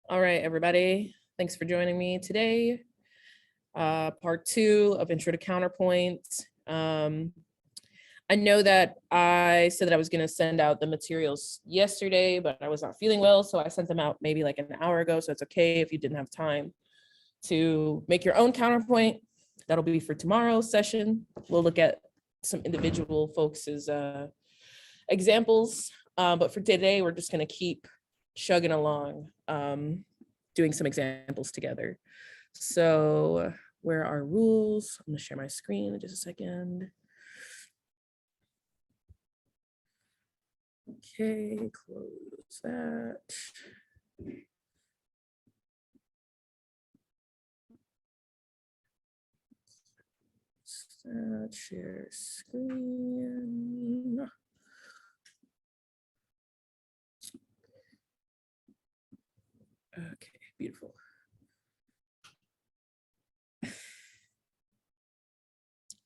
All right, everybody. Thanks for joining me today. Part 2 of Intro to Counterpoint. I know that I said that I was going to send out the materials yesterday, but I was not feeling well, so I sent them out maybe like an hour ago, so it's okay if you didn't have time to make your own counterpoint. That'll be for tomorrow's session. We'll look at some individual folks' examples, but for today, we're just going to keep chugging along, doing some examples together. So where are rules? I'm going to share my screen in just a second. Okay, close that. Share screen. Okay, beautiful.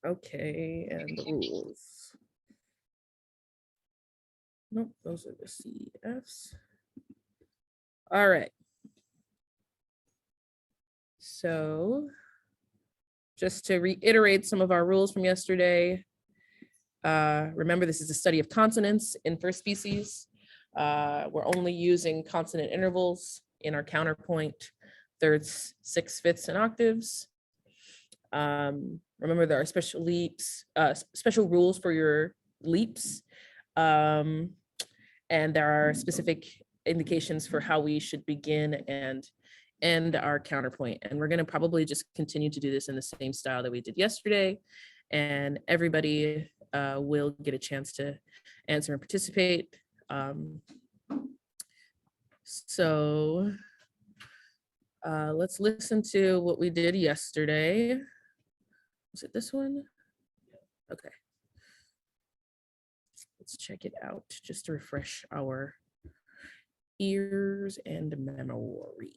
Okay, and the rules. Nope, those are the CFs. All right. So just to reiterate some of our rules from yesterday, remember this is a study of consonants in first species. We're only using consonant intervals in our counterpoint, thirds, sixths, fifths, and octaves. Remember there are special leaps, special rules for your leaps. And there are specific indications for how we should begin and end our counterpoint. And we're going to probably just continue to do this in the same style that we did yesterday. And everybody will get a chance to answer and participate. So let's listen to what we did yesterday. Was it this one? Okay. Let's check it out just to refresh our ears and memory.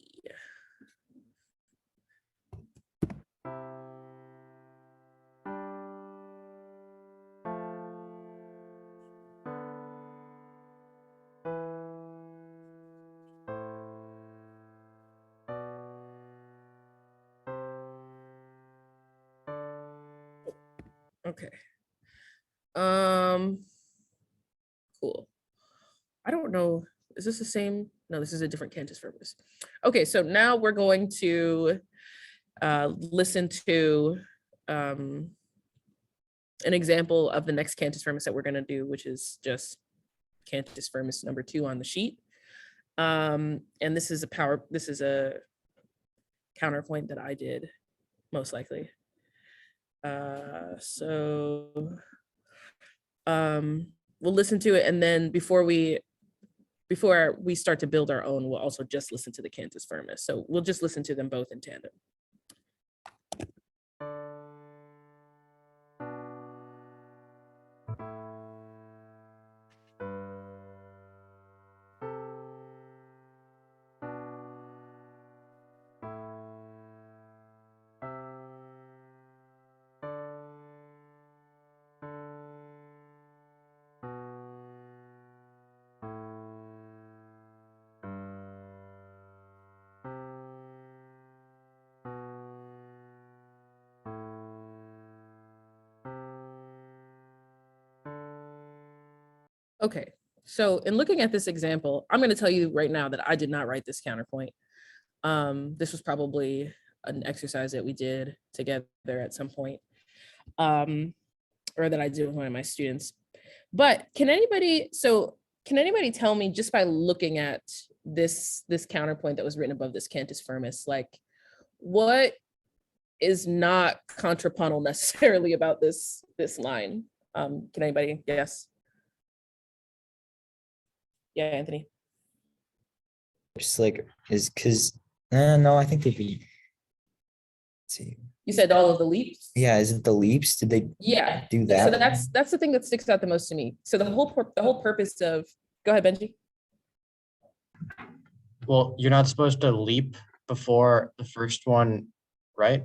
Okay. Cool. I don't know. Is this the same? No, this is a different cantus firmus. Okay, so now we're going to listen to an example of the next cantus firmus that we're going to do, which is just cantus firmus number 2 on the sheet. And this is a counterpoint that I did, most likely. We'll listen to it, and then before we start to build our own, we'll also just listen to the cantus firmus. So we'll just listen to them both in tandem. Okay, so in looking at this example, I'm going to tell you right now that I did not write this counterpoint. This was probably an exercise that we did together at some point, or that I did with one of my students. But can anybody tell me, just by looking at this counterpoint that was written above this cantus firmus, like what is not contrapuntal necessarily about this line? Can anybody guess? Yeah, Anthony. Just like is because no, I think they'd be. Let's see. You said all of the leaps? Yeah, is it the leaps? Did they do that? So that's the thing that sticks out the most to me. So the whole purpose of, go ahead, Benji. Well, you're not supposed to leap before the first one, right?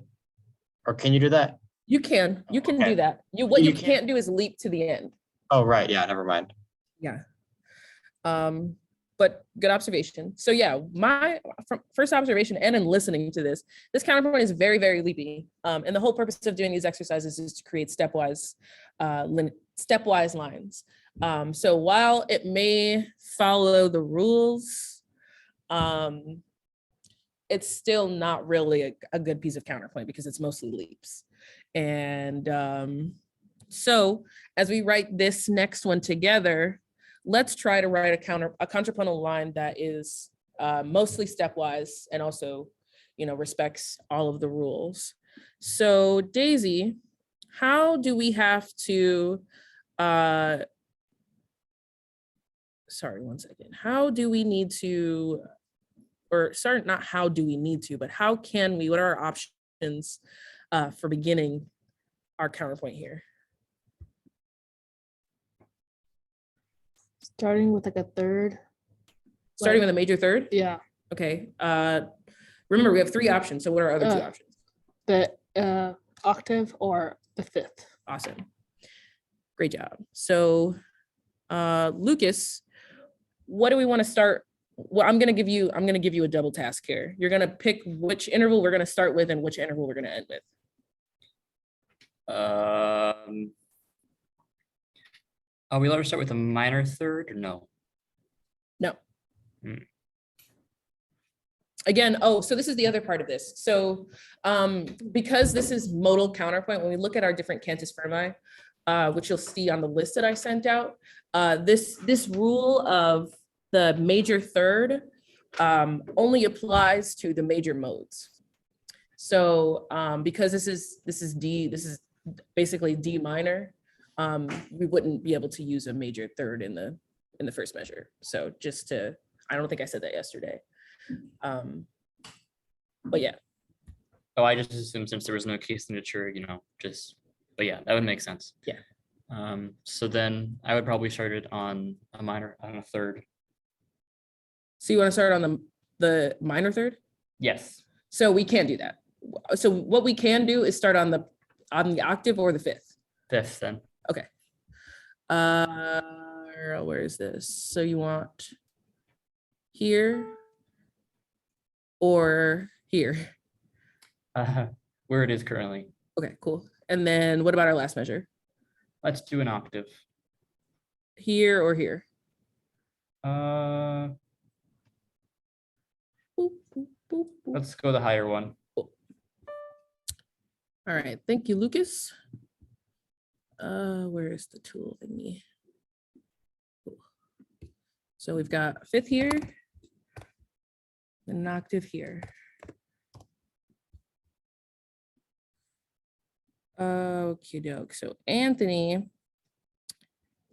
Or can you do that? You can Okay. do that. What you can't do is leap to the end. Oh, right. Yeah, never mind. Yeah. But good observation. So yeah, my first observation and in listening to this counterpoint is very, very leapy. And the whole purpose of doing these exercises is to create stepwise lines. So while it may follow the rules, it's still not really a good piece of counterpoint because it's mostly leaps. And so as we write this next one together, let's try to write a contrapuntal line that is mostly stepwise and also, respects all of the rules. So Daisy, how do we have to, sorry, one second. How do we need to, or sorry, not how do we need to, but how can we, what are our options for beginning our counterpoint here? Starting with like a third. Starting with a major third? Yeah. Okay. Remember, we have 3 options. So what are our other 2 options? The octave or the fifth. Awesome. Great job. So Lucas, what do we want to start? Well, I'm gonna give you a double task here. You're gonna pick which interval we're gonna start with and which interval we're gonna end with. Are we allowed to start with a minor third or no? No. Hmm. Again, so this is the other part of this. So because this is modal counterpoint, when we look at our different cantus firmi, which you'll see on the list that I sent out, this rule of the major third only applies to the major modes. So because this is basically D minor, we wouldn't be able to use a major third in the first measure. So I don't think I said that yesterday. But yeah. Oh, I just assumed since there was no case signature, but yeah, that would make sense. Yeah. So then I would probably start it on a third. So you want to start on the minor third? Yes. So we can't do that. So what we can do is start on the octave or the fifth. Fifth then. Okay. Where is this? So you want here or here? Where it is currently. Okay, cool. And then what about our last measure? Let's do an octave. Here or here? Let's Boop, boop, boop, boop. go the higher one. All right, thank you, Lucas. Where is the tool thingy? Cool. So we've got fifth here, and an octave here. Okie doke. So Anthony,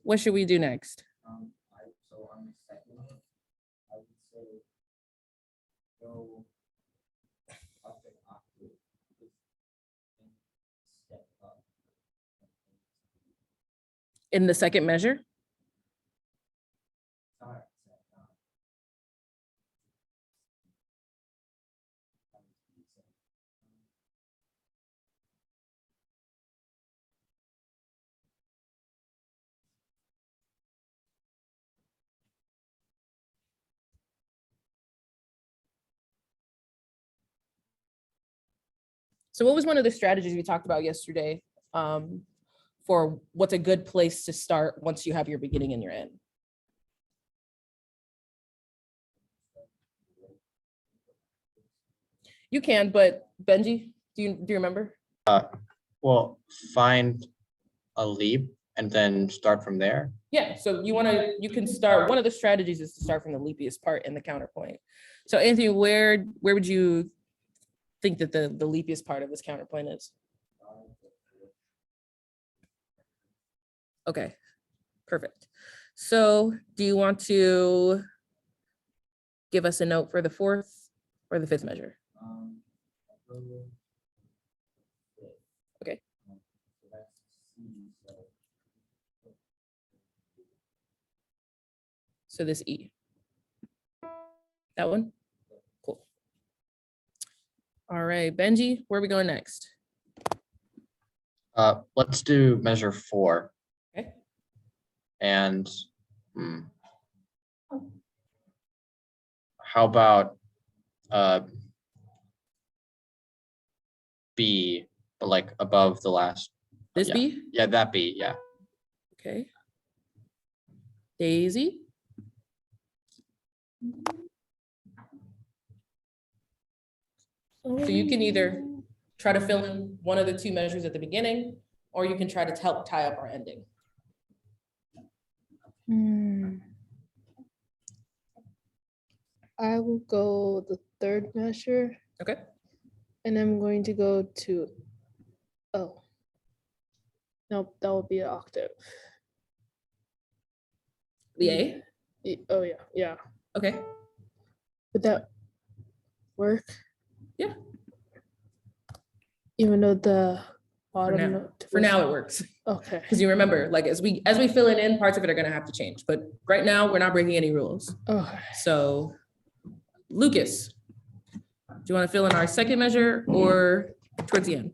what should we do next? So on the second one, I would say go up an octave. Step up. In the second measure? Sorry, So what was one of the strategies we talked about yesterday for what's a good place to start once you have your beginning and your end? You can, but Benji, do you remember? Well, find a leap and then start from there. Yeah, so you can start, one of the strategies is to start from the leapiest part in the counterpoint. So Anthony, where would you think that the leapiest part of this counterpoint is? Okay, perfect. So do you want to give us a note for the fourth or the fifth measure? Okay. So this E. That one? Cool. All right, Benji, where are we going next? Let's do measure 4. Okay. And How about B, but like above the last? This Yeah. B? Yeah, that B, yeah. Okay. Daisy? So you can either try to fill in one of the two measures at the beginning, or you can try to help tie up our ending. I will go the third measure, Okay. and I'm going to go to, oh. Nope, that will be an octave. The A? Oh, yeah, yeah. Okay. Would that work? Yeah. Even though the For bottom now, note. for was- now it works. Okay, Because you remember, like as we fill it in, parts of it are gonna have to change. But right now, we're not breaking any rules. okay. So Lucas, do you want to fill in our second measure or towards the end?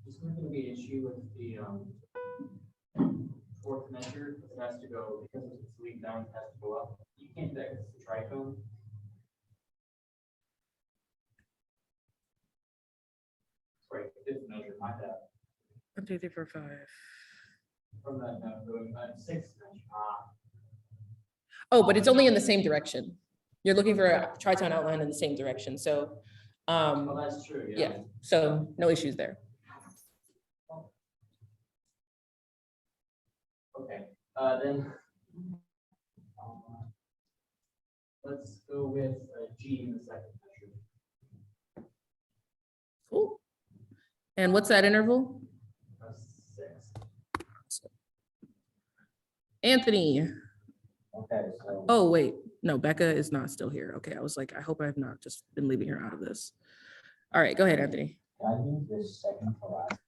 Is there gonna be an issue with the, fourth measure, it has to go, because it's lead down, it has to go up. You can't do that, 'cause it's a tritone. Right, fifth measure, my bad, 1, 2, 3, 4, 5. from that, going, sixth measure, Oh, but it's only in the same direction. You're looking for a tritone outline in the same direction. So, well, that's true, yeah, so no issues there. Okay, then. Let's go with G in the second measure. Cool. And what's that interval? 6. Anthony. Okay, so. Oh, wait, no, Becca is not still here. Okay, I was like, I hope I've not just been leaving her out of this. All right, go ahead, Anthony. Can I use this second to last?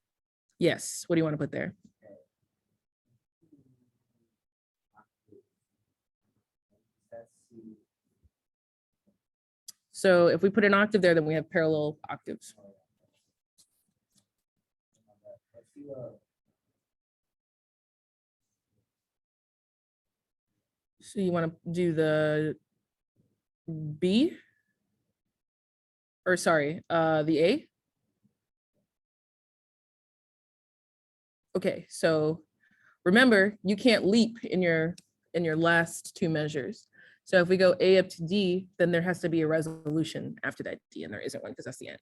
Yes, what do you want to put there? Let's see. So if we put an octave there, then we have parallel octaves. Let's see, So you want to do the B? Or sorry, the A? Okay, so remember, you can't leap in your last two measures. So if we go A up to D, then there has to be a resolution after that D, and there isn't one because that's the end.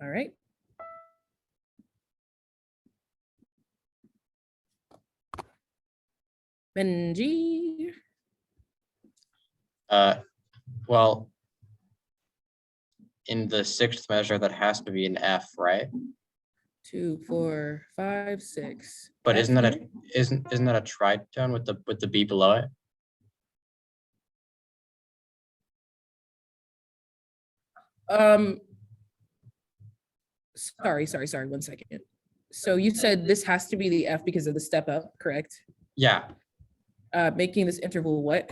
All right. Benji. Well, in the sixth measure, that has to be an F, right? 2, 4, 5, 6. But isn't that F, a, isn't that a tritone with the B below it? Sorry, 1 second. So you said this has to be the F because of the step up, correct? Yeah, Making this interval what?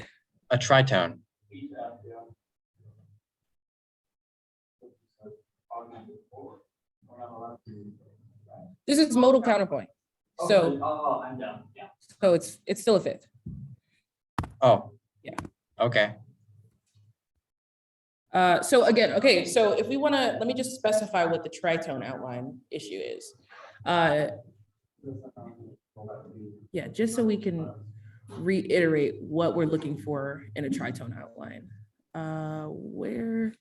a tritone. This is modal counterpoint. So, Oh, I'm down, yeah. so it's still a fifth. Oh. Yeah. Okay. So again, okay, so if we want to, let me just specify what the tritone outline issue is. Yeah, just so we can reiterate what we're looking for in a tritone outline. Where?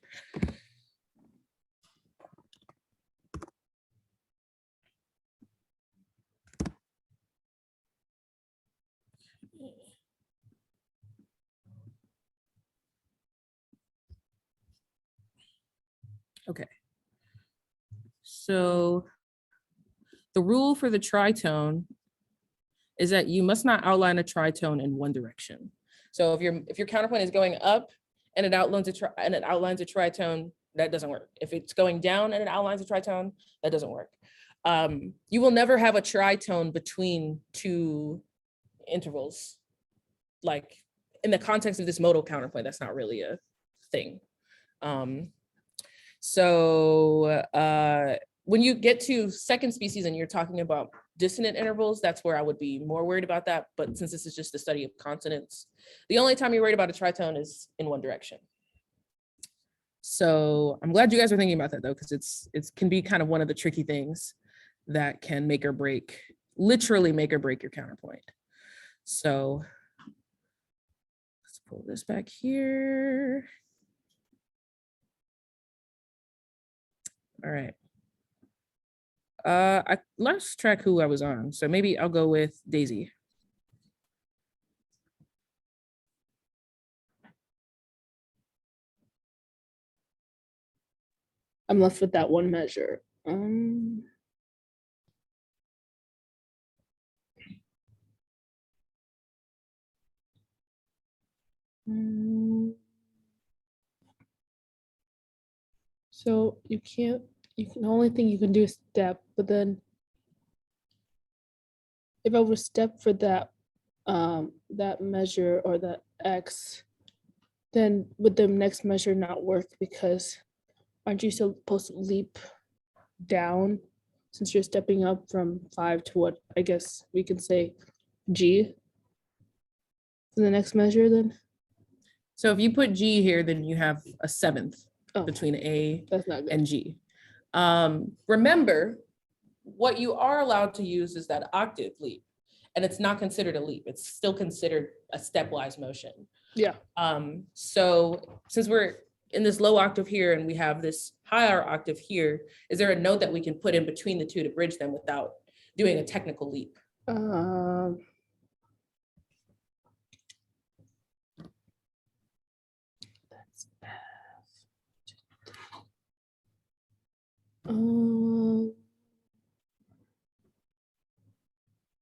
Okay. So the rule for the tritone is that you must not outline a tritone in one direction. So if your counterpoint is going up and it outlines a tritone That doesn't work. If it's going down and it outlines a tritone, that doesn't work. You will never have a tritone between two intervals. Like in the context of this modal counterpoint, that's not really a thing. When you get to second species and you're talking about dissonant intervals, that's where I would be more worried about that. But since this is just the study of consonants, the only time you're worried about a tritone is in one direction. So I'm glad you guys are thinking about that though, because it can be kind of one of the tricky things that can make or break, literally make or break your counterpoint. So let's pull this back here. All right. I lost track who I was on, so maybe I'll go with Daisy. I'm left with that one measure. So you can the only thing you can do is step, but then if I were to step for that that measure or that X, then would the next measure not work because aren't you supposed to leap down since you're stepping up from 5 to what I guess we can say G for the next measure then? So if you put G here, then you have a seventh Oh, between A that's not good. and G. Remember, what you are allowed to use is that octave leap, and it's not considered a leap. It's still considered a stepwise motion. Yeah. So since we're in this low octave here and we have this higher octave here, is there a note that we can put in between the two to bridge them without doing a technical leap? That's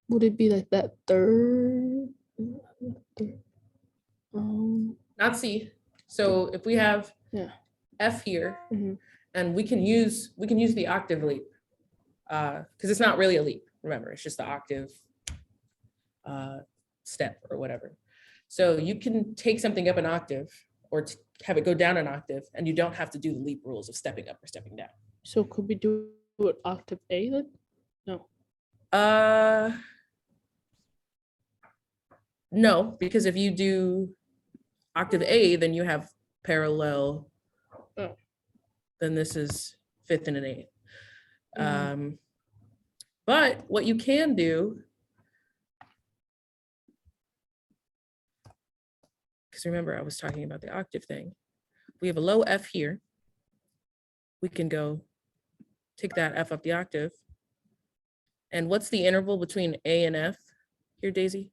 would it be like that third? Not C. So if we have Yeah. F here, Mhm. and we can use the octave leap, because it's not really a leap. Remember, it's just the octave step or whatever. So you can take something up an octave or have it go down an octave, and you don't have to do the leap rules of stepping up or stepping down. So could we do it octave A then? No. No, because if you do octave A, then you have parallel. Oh. Then this is fifth and an eighth. Mhm. But what you can do, because remember I was talking about the octave thing. We have a low F here. We can go take that F up the octave. And what's the interval between A and F here, Daisy?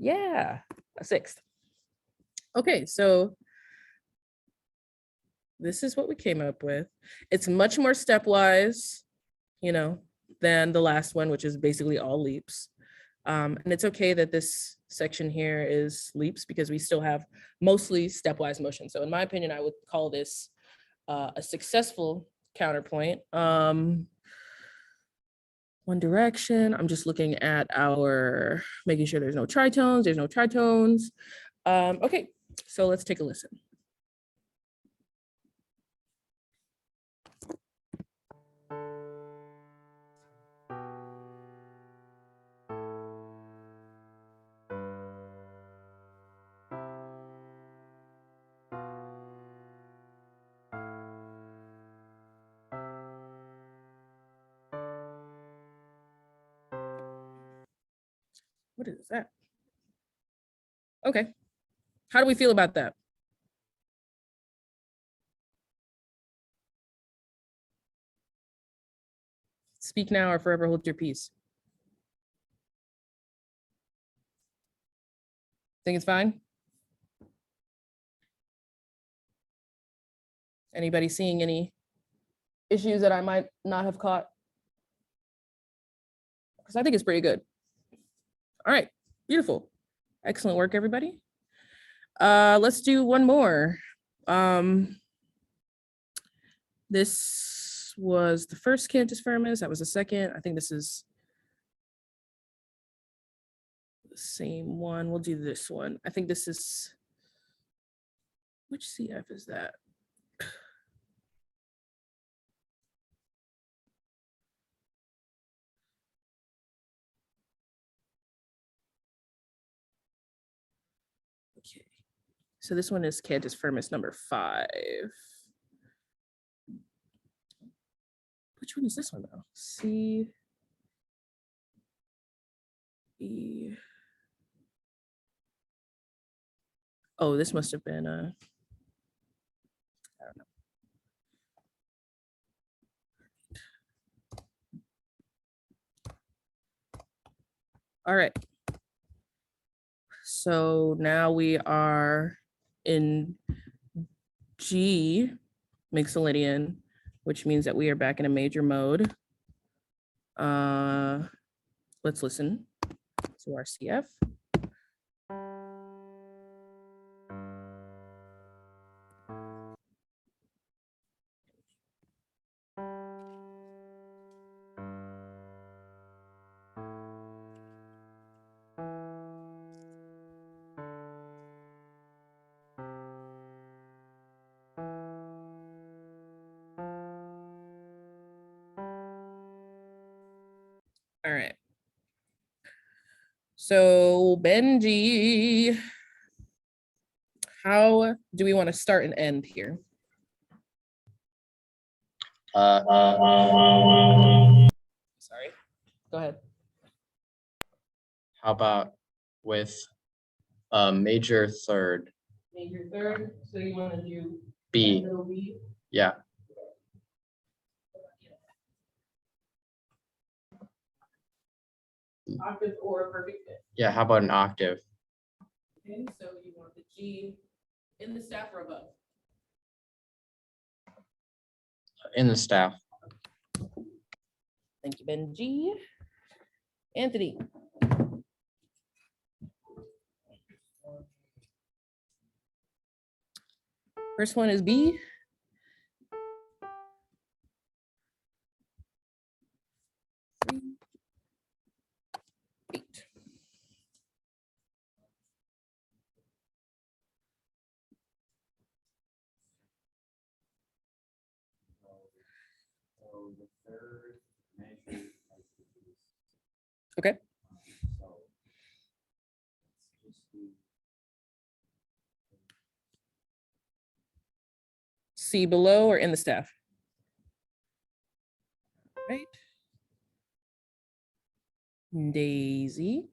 Yeah, a sixth. Okay, so this is what we came up with. It's much more stepwise, than the last one, which is basically all leaps. And it's okay that this section here is leaps because we still have mostly stepwise motion. So in my opinion, I would call this a successful counterpoint. One direction. I'm just looking at making sure there's no tritones. There's no tritones. Okay, so let's take a listen. What is that? Okay. How do we feel about that? Speak now or forever hold your peace. Think it's fine? Anybody seeing any issues that I might not have caught? Because I think it's pretty good. All right, beautiful. Excellent work, everybody. Let's do one more. This was the first Cantus Firmus. That was the second. I think this is the same one. We'll do this one. I think this is, which CF is that? Okay, so this one is Cantus Firmus number 5. Which one is this one though? C, E. Oh, this must have been a, I don't know. All right. So now we are in G Mixolydian, which means that we are back in a major mode. Let's listen to our CF. All right. So Benji, how do we want to start and end here? Sorry, go ahead. How about with a major third, Major third, so you want to do B? middle B? Yeah, Octave or a perfect fifth. yeah, how about an octave? Okay, so you want the G in the staff or above? In the staff. Thank you, Benji. Anthony. First one is B. Three, 8. So the third measure. has to be- Okay. So let's just do C below or in the staff? Right. Daisy.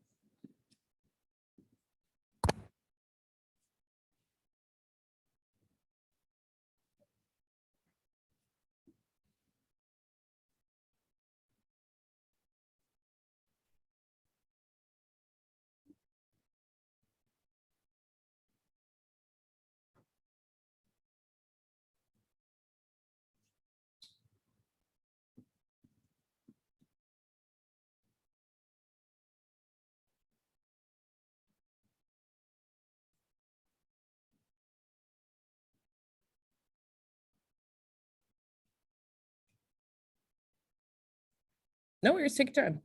No worries, take your time.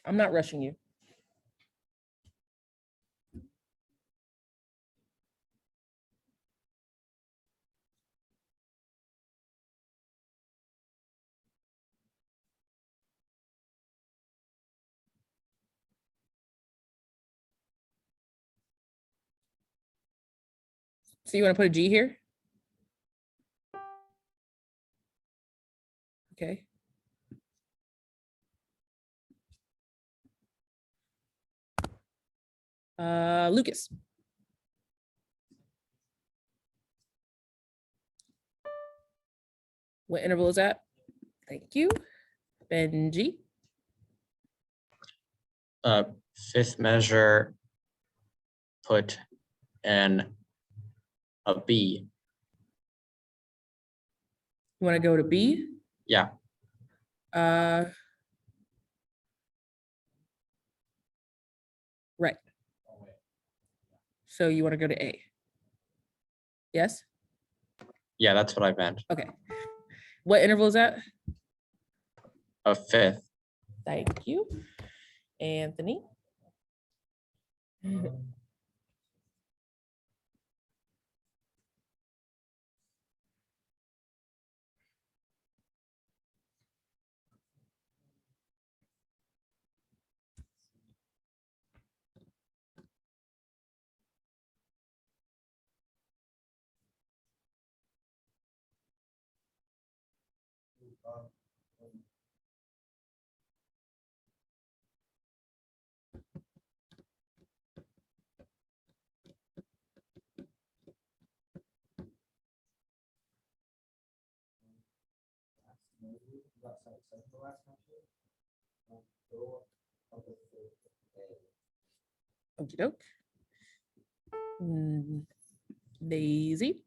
I'm not rushing you. So you want to put a G here? Okay. Lucas. What interval is that? Thank you. Benji. Fifth measure, put an a B. You want to go to B? Yeah, Right. Oh, wait. So you want to go to A? Yes? yeah, that's what I meant. Okay. What interval is that? A fifth. Thank you. Anthony? Okie doke. Daisy?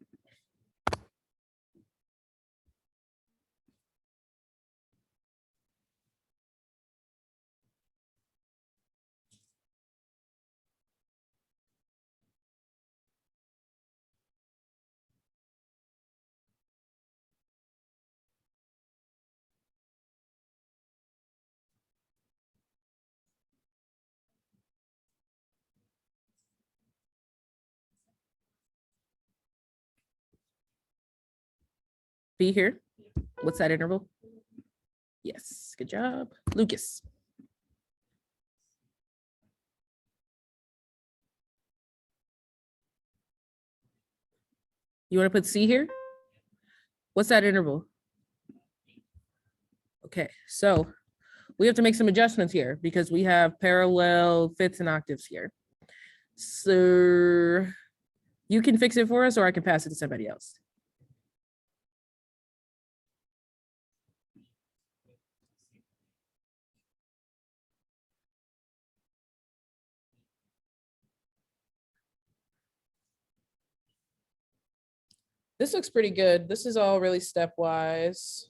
Be here. What's that interval? Yes, good job. Lucas? You want to put C here? What's that interval? Okay, so we have to make some adjustments here because we have parallel fifths and octaves here. So you can fix it for us or I can pass it to somebody else. This looks pretty good. This is all really stepwise.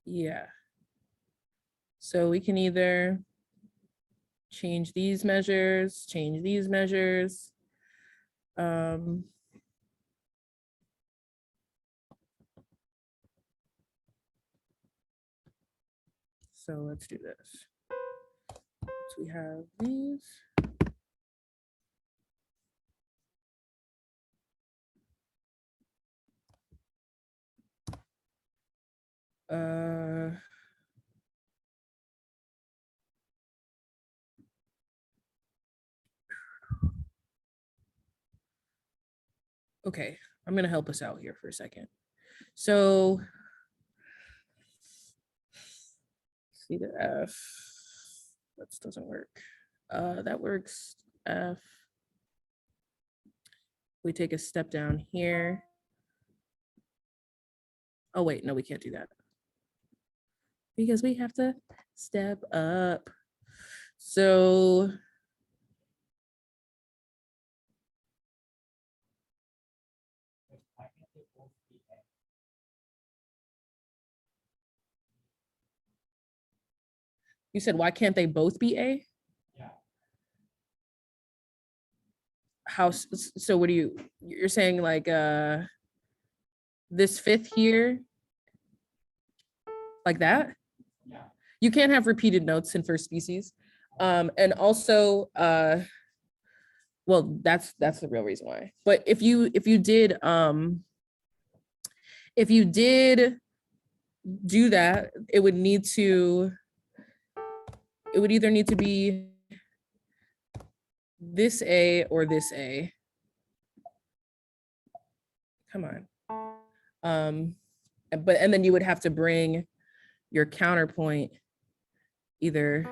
Yeah. So we can either change these measures, change these measures. So let's do this. So we have these. Okay, I'm gonna help us out here for a second. So see the F, that doesn't work. That works, F. We take a step down here. Oh wait, no, we can't do that. Because we have to step up. So you said, why can't they both be A? Yeah. How, so what do you're saying like, this fifth here? Like that? Yeah. You can't have repeated notes in first species. And also, well, that's the real reason why. But if you did do that, it would either need to be this A or this A. Come on. But and then you would have to bring your counterpoint either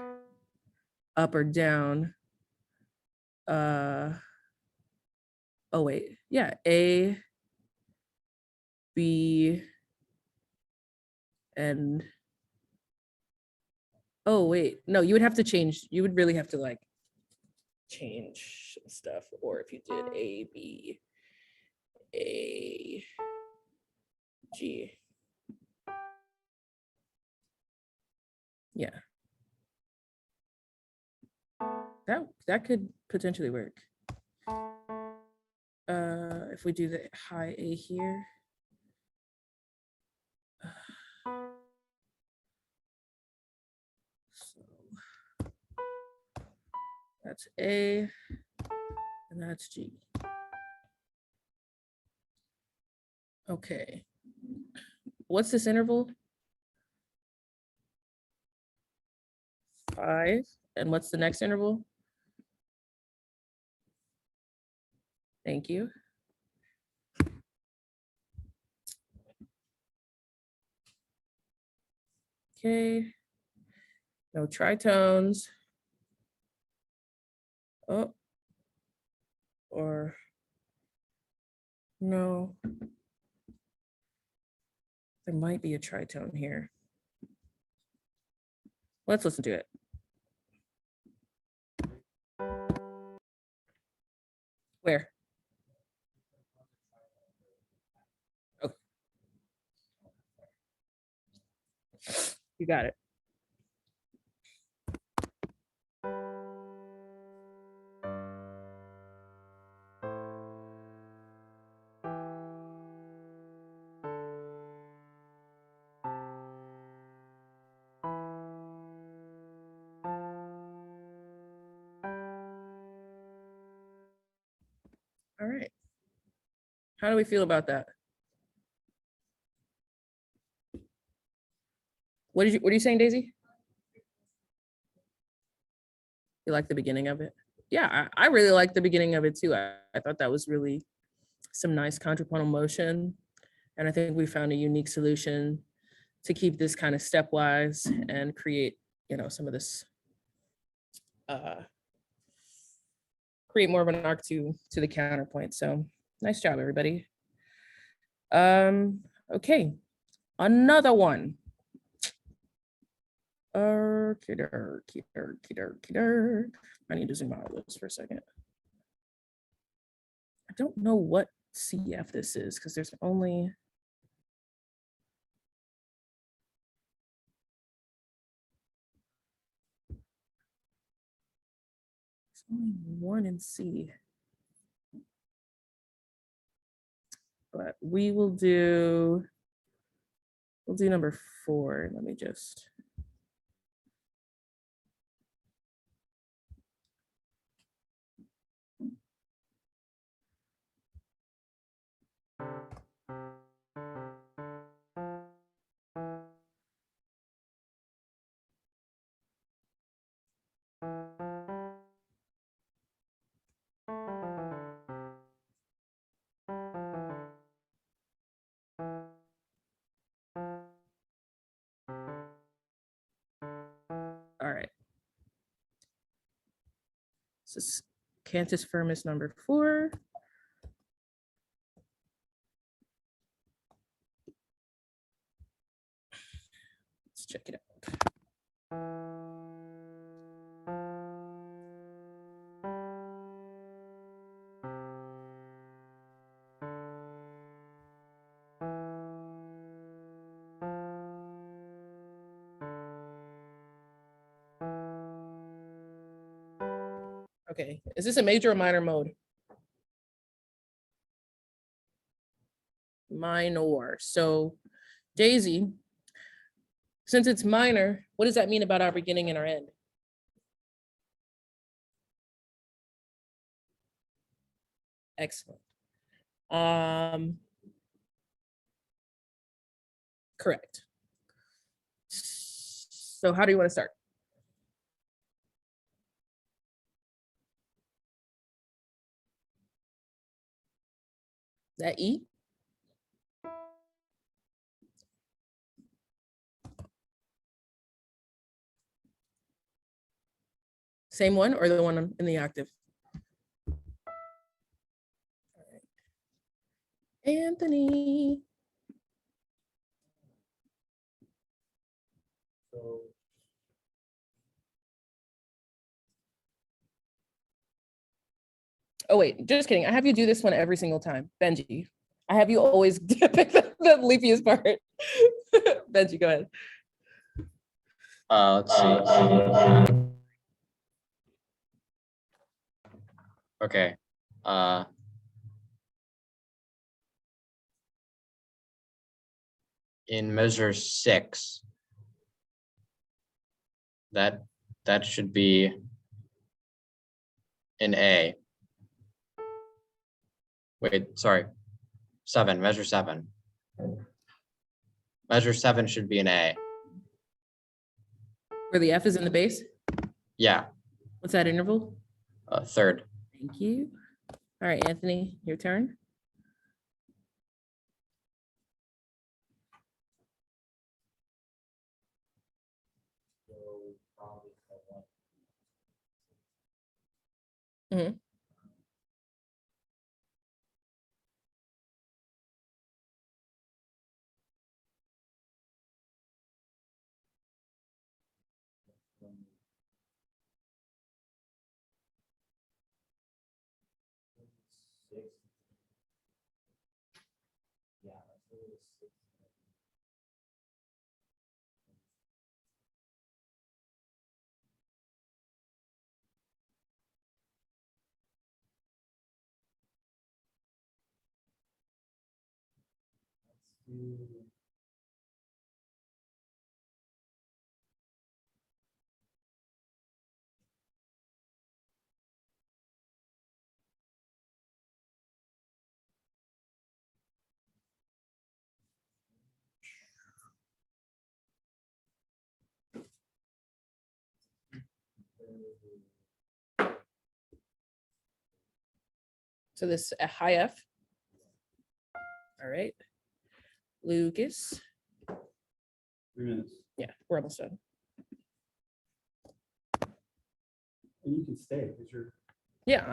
up or down. Oh, wait, yeah, A, B, and, oh, wait, no, you would have to change, you would really have to like change some stuff, or if you did A, B, A, G. Yeah. That could potentially work. If we do the high A here. So that's A, and that's G. Okay. What's this interval? 5. And what's the next interval? Thank you. Okay. No tritones. Oh. Or no. There might be a tritone here. Let's listen to it. Where? Oh. You got it. All right. How do we feel about that? What are you saying, Daisy? You like the beginning of it? Yeah, I really like the beginning of it too. I thought that was really some nice contrapuntal motion. And I think we found a unique solution to keep this kind of stepwise and create, some of this, create more of an arc to the counterpoint. So nice job, everybody. Okay, another one. I need to zoom out of this for a second. I don't know what CF this is because there's only one in C. But we'll do number 4. Let me just. All right. This is Cantus firmus number 4. Let's check it out. Okay, is this a major or minor mode? Minor. So Daisy, since it's minor, what does that mean about our beginning and our end? Excellent. Correct. So how do you want to start? That E? Same one or the one in the octave? Anthony. So Oh, wait, just kidding. I have you do this one every single time. Benji, I have you always pick the leafiest part. Benji, go ahead. Let's see. Okay. In measure 6, that should be an A. Wait, sorry. 7, measure 7. Measure 7 should be an A. Where the F is in the base. Yeah, What's that interval? 3rd. Thank you. All right, Anthony, your turn. so probably for one. Mhm. um, 6. Yeah, let's go with 6. Let's do. So this a high F. All right. Lucas. 3 minutes. Yeah, we're almost done. And you can stay because Yeah,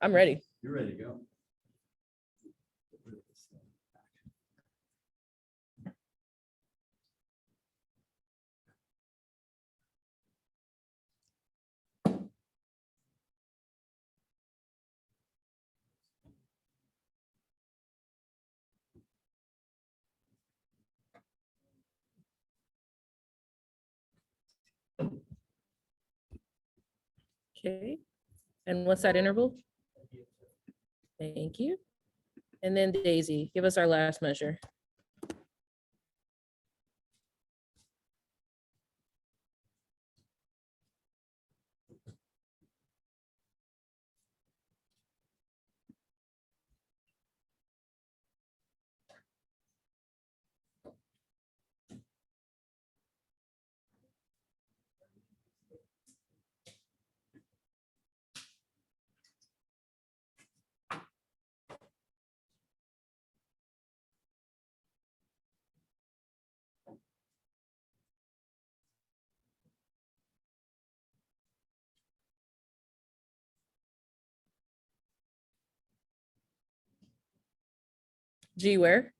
I'm ready. you're ready to go. Okay. And what's that interval? Thank you. And then Daisy, give us our last measure. G where?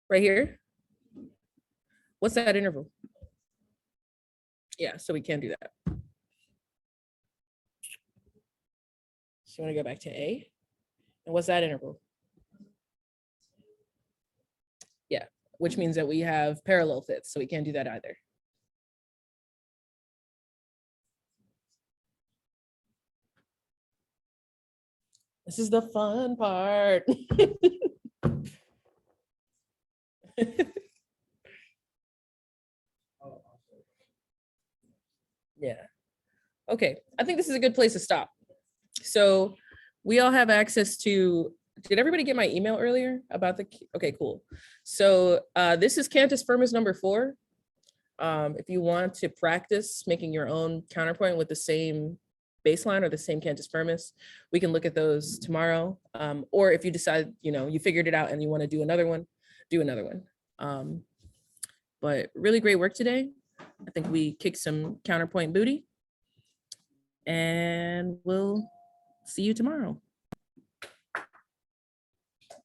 Right here? What's that interval? Yeah, so we can do that. So you want to go back to A? And what's that interval? Yeah, which means that we have parallel fifths, so we can't do that either. This is the fun part. Yeah. Okay, I think this is a good place to stop. So we all have access to, did everybody get my email earlier about the, okay, cool. So this is Cantus Firmus number 4. If you want to practice making your own counterpoint with the same baseline or the same Cantus Firmus, we can look at those tomorrow. Or if you decide, you know, you figured it out and you want to do another one, do another one. But really great work today. I think we kicked some counterpoint booty. And we'll see you tomorrow.